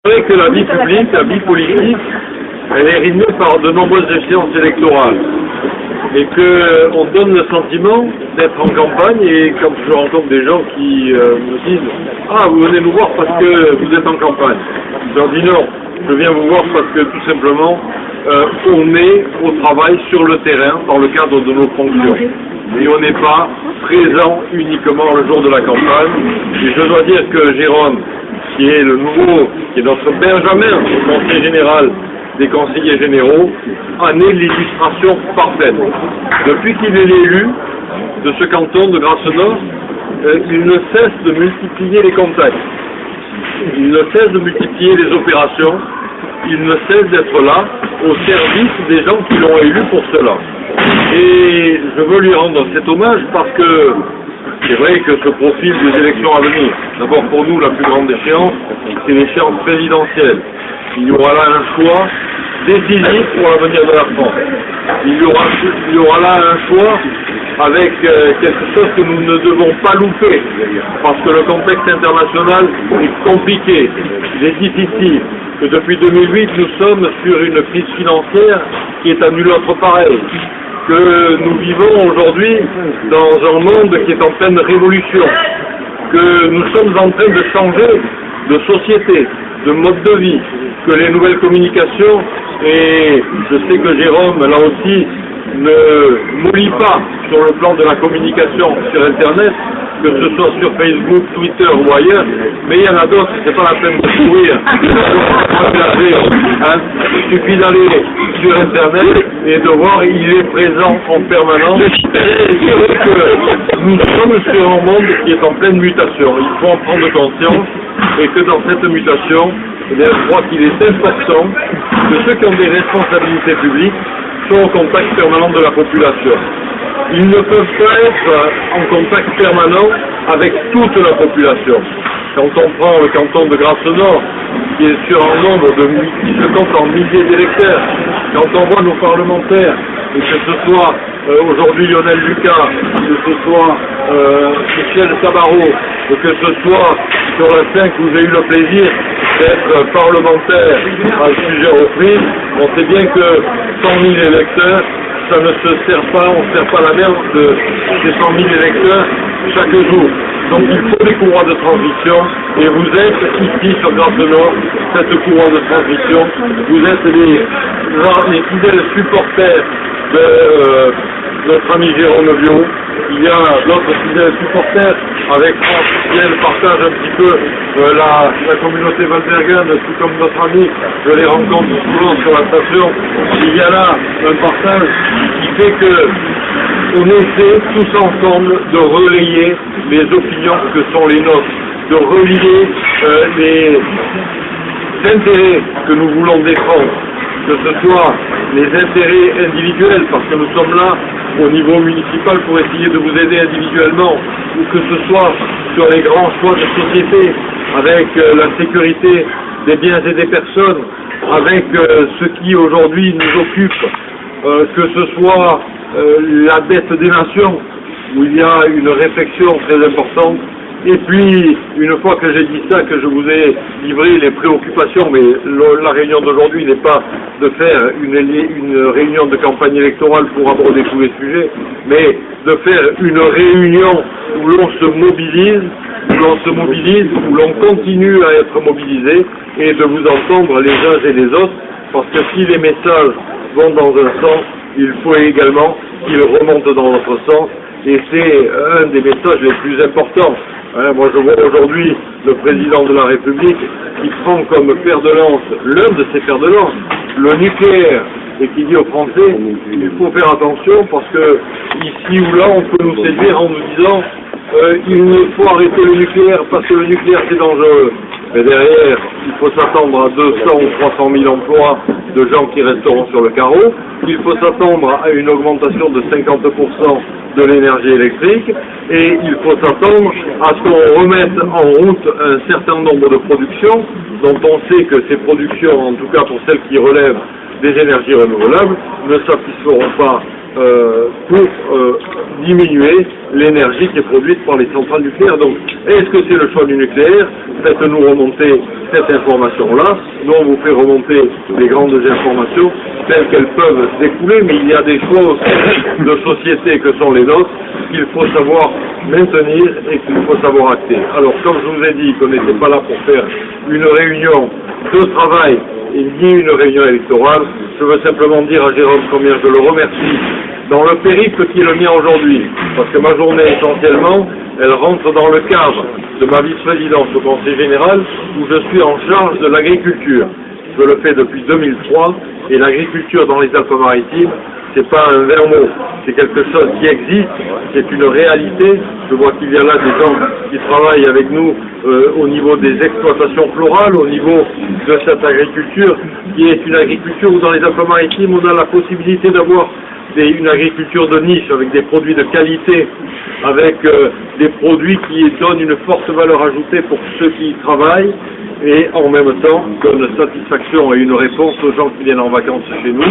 C'est vrai que la vie publique, la vie politique, elle est rythmée par de nombreuses échéances électorales. Et qu'on donne le sentiment d'être en campagne, et quand je rencontre des gens qui me disent « Ah, vous venez nous voir parce que vous êtes en campagne », je leur dis non, je viens vous voir parce que tout simplement, on est au travail sur le terrain dans le cadre de nos fonctions. Et on n'est pas présent uniquement le jour de la campagne. Et je dois dire que Jérôme, qui est le nouveau, qui est notre Benjamin, le conseiller général des conseillers généraux, en est l'illustration parfaite. Depuis qu'il est l'élu de ce canton de Grasse-Nord, il ne cesse de multiplier les contacts, il ne cesse de multiplier les opérations, il ne cesse d'être là au service des gens qui l'ont élu pour cela. Et je veux lui rendre cet hommage parce que c'est vrai que se profile des élections à venir. D'abord pour nous, la plus grande échéance, c'est l'échéance présidentielle. Il y aura là un choix décisif pour l'avenir de la France. Il y aura là un choix avec quelque chose que nous ne devons pas louper, parce que le contexte international est compliqué, il est difficile, que depuis 2008 nous sommes sur une crise financière qui est à nul autre pareil, que nous vivons aujourd'hui dans un monde qui est en pleine révolution, que nous sommes en train de changer de société, de mode de vie, que les nouvelles communications, et je sais que Jérôme, là aussi, ne mollit pas sur le plan de la communication sur Internet, que ce soit sur Facebook, Twitter ou ailleurs, mais il y en a d'autres, c'est pas la peine de courir. Il suffit d'aller sur Internet et de voir, il est présent en permanence. C'est vrai que nous sommes sur un monde qui est en pleine mutation. Il faut en prendre conscience et que dans cette mutation, je crois qu'il est important que ceux qui ont des responsabilités publiques soient au contact permanent de la population. Ils ne peuvent pas être en contact permanent avec toute la population. Quand on prend le canton de Grasse-Nord, qui est sur un nombre qui se compte en milliers d'électeurs, quand on voit nos parlementaires, et que ce soit aujourd'hui Lionel Lucas, que ce soit Michel Tabarot, que ce soit sur la 5 où j'ai eu le plaisir d'être parlementaire à plusieurs reprises, on sait bien que 100 000 électeurs, ça ne se sert pas, on ne sert pas la merde de ces 100 000 électeurs chaque jour. Donc il faut des courroies de transition, et vous êtes ici sur Grasse-Nord, cette courroie de transition, vous êtes les fidèles supporters de notre ami Jérôme Biot. Il y a d'autres fidèles supporters avec France qui elle partage un petit peu la communauté valbergaine, tout comme notre ami, je les rencontre souvent sur la station. Il y a là un partage qui fait que on essaie tous ensemble de relayer les opinions que sont les nôtres, de relier les intérêts que nous voulons défendre, que ce soit les intérêts individuels, parce que nous sommes là au niveau municipal pour essayer de vous aider individuellement, ou que ce soit sur les grands choix de société, avec la sécurité des biens et des personnes, avec ce qui aujourd'hui nous occupe, que ce soit la dette des nations, où il y a une réflexion très importante. Et puis, une fois que j'ai dit ça, que je vous ai livré les préoccupations, mais la réunion d'aujourd'hui n'est pas de faire une réunion de campagne électorale pour aborder tous les sujets, mais de faire une réunion où l'on se mobilise, où l'on continue à être mobilisé, et de vous entendre les uns et les autres, parce que si les messages vont dans un sens, il faut également qu'ils remontent dans l'autre sens, et c'est un des messages les plus importants. Moi je vois aujourd'hui le président de la République qui prend comme fer de lance, l'un de ses fers de lance, le nucléaire, et qui dit aux Français, il faut faire attention parce que ici ou là on peut nous séduire en nous disant il ne faut arrêter le nucléaire parce que le nucléaire c'est dangereux. Mais derrière, il faut s'attendre à 200 ou 300 000 emplois de gens qui resteront sur le carreau. Il faut s'attendre à une augmentation de 50% de l'énergie électrique. Et il faut s'attendre à ce qu'on remette en route un certain nombre de productions dont on sait que ces productions, en tout cas pour celles qui relèvent des énergies renouvelables, ne satisferont pas pour diminuer l'énergie qui est produite par les centrales nucléaires. Donc, est-ce que c'est le choix du nucléaire? Faites-nous remonter cette information-là. Nous, on vous fait remonter les grandes informations telles qu'elles peuvent se découler, mais il y a des choix aussi de société que sont les nôtres qu'il faut savoir maintenir et qu'il faut savoir acter. Alors, comme je vous ai dit qu'on n'était pas là pour faire une réunion de travail et ni une réunion électorale, je veux simplement dire à Jérôme combien je le remercie dans le périple qui est le mien aujourd'hui, parce que ma journée essentiellement, elle rentre dans le cadre de ma vice-présidence au Conseil général, où je suis en charge de l'agriculture. Je le fais depuis 2003, et l'agriculture dans les Alpes-Maritimes, c'est pas un vain mot, c'est quelque chose qui existe, c'est une réalité. Je vois qu'il y a là des gens qui travaillent avec nous au niveau des exploitations florales, au niveau de cette agriculture, qui est une agriculture où dans les Alpes-Maritimes, on a la possibilité d'avoir une agriculture de niche, avec des produits de qualité, avec des produits qui donnent une forte valeur ajoutée pour ceux qui y travaillent, et en même temps donnent satisfaction et une réponse aux gens qui viennent en vacances chez nous,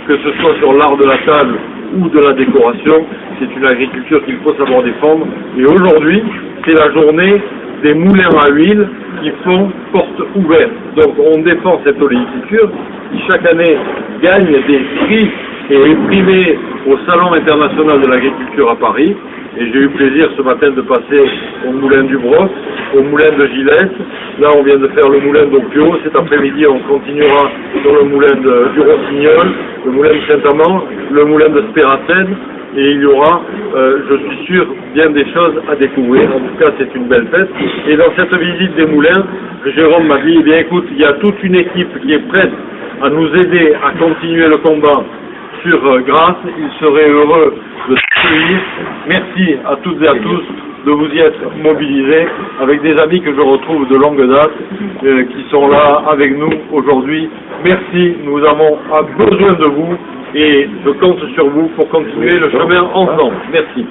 que ce soit sur l'art de la table ou de la décoration. C'est une agriculture qu'il faut savoir défendre, et aujourd'hui, c'est la journée des moulins à huile qui font porte ouverte. Donc on défend cette oléiculture qui chaque année gagne des prix et est primée au Salon international de l'agriculture à Paris. Et j'ai eu plaisir ce matin de passer au moulin du Broc, au moulin de Gillette. Là, on vient de faire le moulin d'Opio. Cet après-midi, on continuera sur le moulin du Rossignol, le moulin de Saint-Amand, le moulin de Spéracène. Et il y aura, je suis sûr, bien des choses à découvrir. En tout cas, c'est une belle fête. Et dans cette visite des moulins, Jérôme m'a dit, eh bien écoute, il y a toute une équipe qui est prête à nous aider à continuer le combat sur Grasse. Il serait heureux de soutenir. Merci à toutes et à tous de vous y être mobilisés avec des amis que je retrouve de longue date qui sont là avec nous aujourd'hui. Merci, nous avons besoin de vous et je compte sur vous pour continuer le chemin ensemble. Merci.